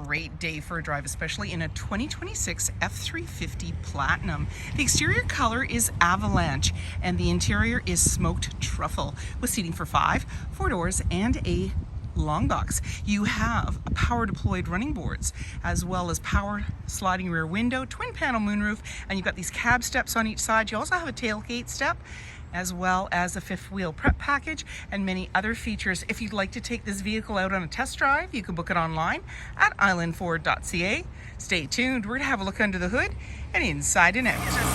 great day for a drive, especially in a 2026 F-350 Platinum. The exterior color is Avalanche and the interior is smoked truffle with seating for 5, 4 doors, and a long box. You have power deployed running boards as well as power sliding rear window, twin panel moonroof, and you've got these cab steps on each side. You also have a tailgate step as well as a fifth wheel prep package and many other features. If you'd like to take this vehicle out on a test drive, you can book it online at islandford.ca. Stay tuned, we're gonna have a look under the hood and inside and out. It's a 6.7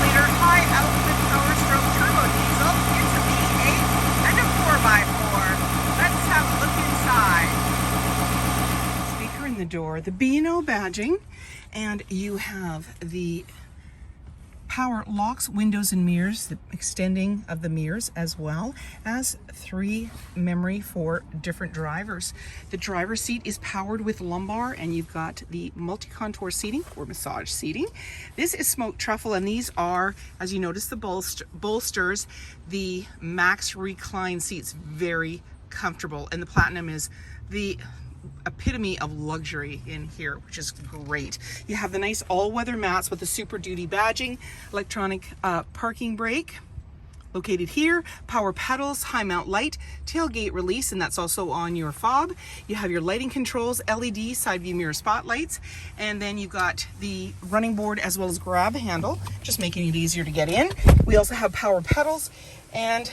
liter high output power stroke turbo diesel. It's a V8 and a 4x4. Let's have a look inside. Speaker in the door, the B&O badging, and you have the power locks, windows, and mirrors, the extending of the mirrors, as well as 3 memory for different drivers. The driver's seat is powered with lumbar, and you've got the multi-contour seating or massage seating. This is smoked truffle, and these are, as you notice, the bolsters, the max recline seats, very comfortable, and the Platinum is the epitome of luxury in here, which is great. You have the nice all-weather mats with the Super Duty badging, electronic parking brake located here, power pedals, high mount light, tailgate release, and that's also on your fob. You have your lighting controls, LED side view mirror spotlights, and then you've got the running board as well as grab handle, just making it easier to get in. We also have power pedals and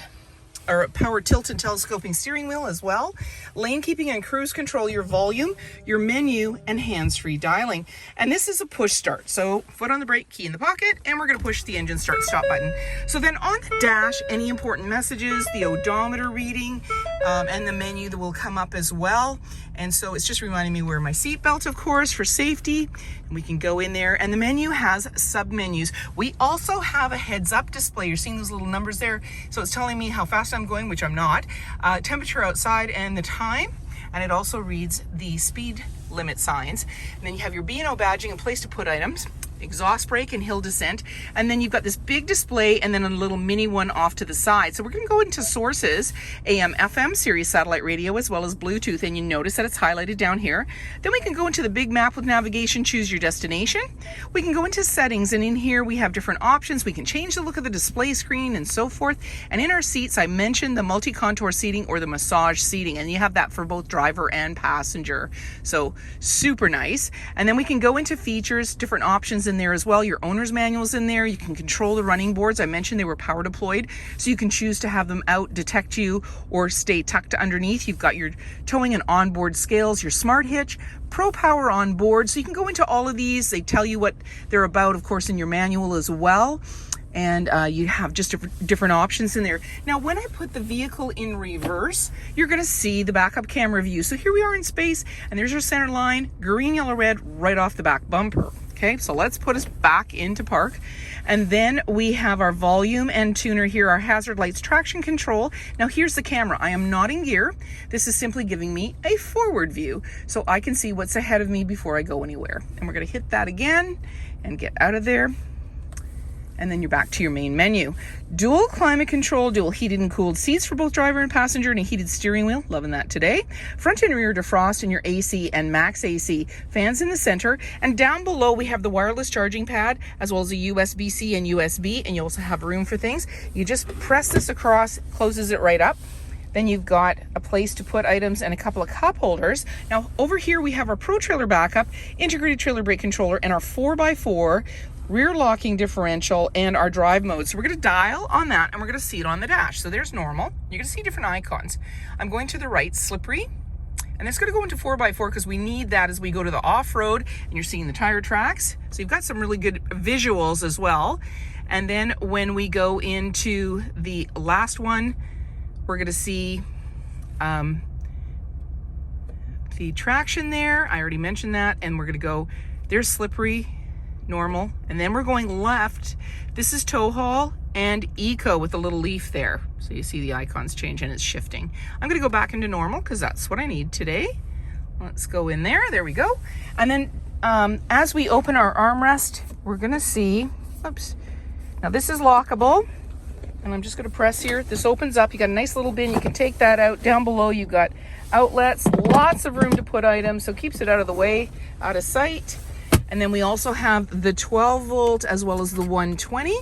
or power tilt and telescoping steering wheel as well, lane keeping and cruise control, your volume, your menu, and hands-free dialing. And this is a push start, so foot on the brake, key in the pocket, and we're going to push the engine start stop button. So then on the dash, any important messages, the odometer reading, and the menu that will come up as well. And so it's just reminding me where my seatbelt, of course, for safety. And we can go in there, and the menu has sub-menus. We also have a heads-up display. You're seeing those little numbers there. So it's telling me how fast I'm going, which I'm not. Temperature outside and the time. And it also reads the speed limit signs. And then you have your B&O badging and place to put items, exhaust brake and hill descent, and then you've got this big display and then a little mini one off to the side. So we're going to go into sources, AM, FM, Sirius satellite radio, as well as Bluetooth, and you notice that it's highlighted down here. Then we can go into the big map with navigation, choose your destination. We can go into settings, and in here we have different options. We can change the look of the display screen and so forth. And in our seats, I mentioned the multi-contour seating or the massage seating, and you have that for both driver and passenger. So super nice. And then we can go into features, different options in there as well. Your owner's manual's in there. You can control the running boards. I mentioned they were power deployed, so you can choose to have them out, detect you, or stay tucked underneath. You've got your towing and onboard scales, your smart hitch, Pro Power on board. So you can go into all of these. They tell you what they're about, of course, in your manual as well. And you have just different options in there. Now, when I put the vehicle in reverse, you're going to see the backup camera view. So here we are in space, and there's our center line, green, yellow, red, right off the back bumper. Okay, so let's put us back into park. And then we have our volume and tuner here, our hazard lights, traction control. Now here's the camera. I am not in gear. This is simply giving me a forward view so I can see what's ahead of me before I go anywhere. And we're going to hit that again and get out of there. And then you're back to your main menu. Dual climate control, dual heated and cooled seats for both driver and passenger, and a heated steering wheel. Loving that today. Front and rear defrost and your AC and max AC. Fans in the center. And down below we have the wireless charging pad as well as a USB-C and USB. And you also have room for things. You just press this across, closes it right up. Then you've got a place to put items and a couple of cup holders. Now over here we have our Pro Trailer backup, integrated trailer brake controller, and our 4x4 rear locking differential and our drive mode. So we're going to dial on that and we're going to see it on the dash. So there's normal. You're going to see different icons. I'm going to the right, slippery, and it's going to go into 4x4 because we need that as we go to the off-road, and you're seeing the tire tracks. So you've got some really good visuals as well. And then when we go into the last one, we're going to see the traction there. I already mentioned that. And we're going to go, there's slippery, normal, and then we're going left. This is tow haul and eco with a little leaf there. So you see the icons change and it's shifting. I'm going to go back into normal because that's what I need today. Let's go in there. There we go. And then as we open our armrest, we're going to see, oops. Now this is lockable. And I'm just going to press here. This opens up. You got a nice little bin. You can take that out. Down below you got outlets, lots of room to put items, so keeps it out of the way, out of sight. And then we also have the 12 volt as well as the 120.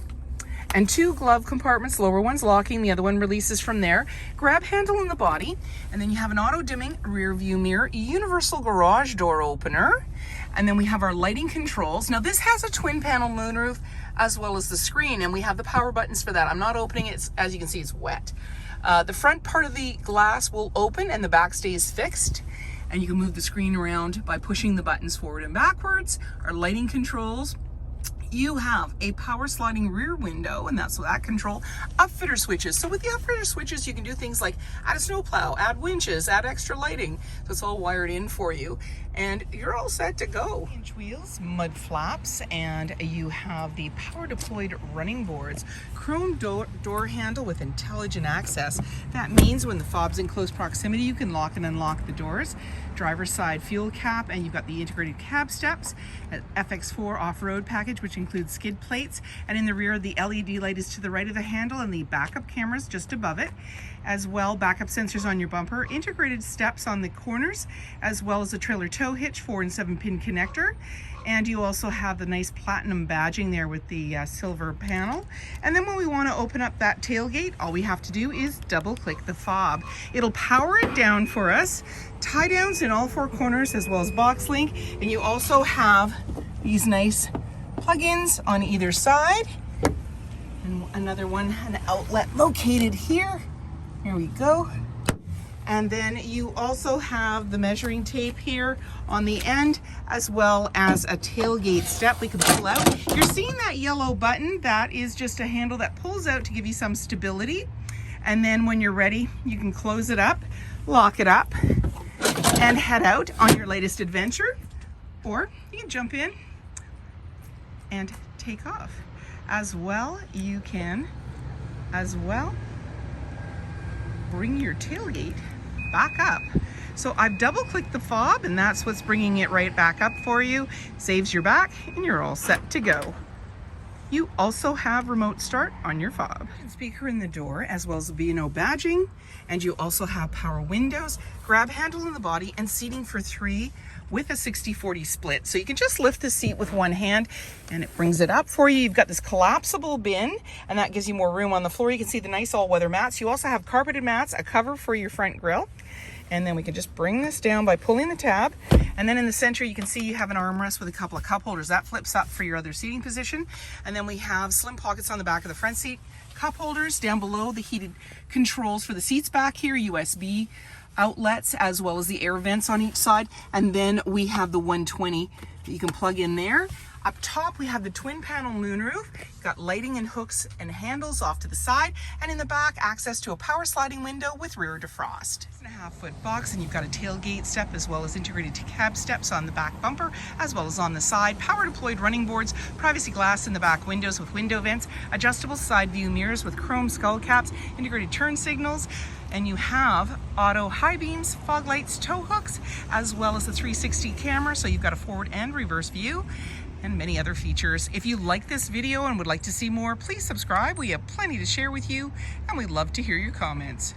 And 2 glove compartments, lower one's locking, the other one releases from there. Grab handle in the body, and then you have an auto dimming rear view mirror, universal garage door opener, and then we have our lighting controls. Now this has a twin panel moonroof as well as the screen, and we have the power buttons for that. I'm not opening it, as you can see it's wet. The front part of the glass will open and the back stays fixed, and you can move the screen around by pushing the buttons forward and backwards. Our lighting controls. You have a power sliding rear window, and that's that control. Upfitter switches. So with the upfitter switches, you can do things like add a snowplow, add winches, add extra lighting. So it's all wired in for you, and you're all set to go. Inch wheels, mud flaps, and you have the power deployed running boards. Chrome door handle with intelligent access. That means when the fob's in close proximity, you can lock and unlock the doors. Driver's side fuel cap, and you've got the integrated cab steps. FX4 off-road package, which includes skid plates, and in the rear the LED light is to the right of the handle and the backup cameras just above it. As well, backup sensors on your bumper, integrated steps on the corners, as well as a trailer tow hitch, 4 and 7 pin connector. And you also have the nice platinum badging there with the silver panel. And then when we want to open up that tailgate, all we have to do is double click the fob. It'll power it down for us. Tie downs in all 4 corners as well as box link. And you also have these nice plug-ins on either side. And another one, an outlet located here. Here we go. And then you also have the measuring tape here on the end, as well as a tailgate step we can pull out. You're seeing that yellow button, that is just a handle that pulls out to give you some stability. And then when you're ready, you can close it up, lock it up, and head out on your latest adventure. Or you can jump in and take off. As well, you can, bring your tailgate back up. So I've double clicked the fob, and that's what's bringing it right back up for you. Saves your back, and you're all set to go. You also have remote start on your fob. Speaker in the door, as well as the B&O badging, and you also have power windows, grab handle in the body, and seating for 3 with a 60-40 split. So you can just lift the seat with one hand and it brings it up for you. You've got this collapsible bin, and that gives you more room on the floor. You can see the nice all-weather mats. You also have carpeted mats, a cover for your front grille. And then we can just bring this down by pulling the tab. And then in the center, you can see you have an armrest with a couple of cup holders. That flips up for your other seating position. And then we have slim pockets on the back of the front seat, cup holders. Down below, the heated controls for the seats back here, USB outlets, as well as the air vents on each side. And then we have the 120 that you can plug in there. Up top, we have the twin panel moonroof. You've got lighting and hooks and handles off to the side. And in the back, access to a power sliding window with rear defrost. 6.5-foot box, and you've got a tailgate step as well as integrated cab steps on the back bumper, as well as on the side. Power deployed running boards, privacy glass in the back windows with window vents, adjustable side view mirrors with chrome skull caps, integrated turn signals. And you have auto high beams, fog lights, tow hooks, as well as a 360 camera. So you've got a forward and reverse view, and many other features. If you like this video and would like to see more, please subscribe. We have plenty to share with you, and we'd love to hear your comments.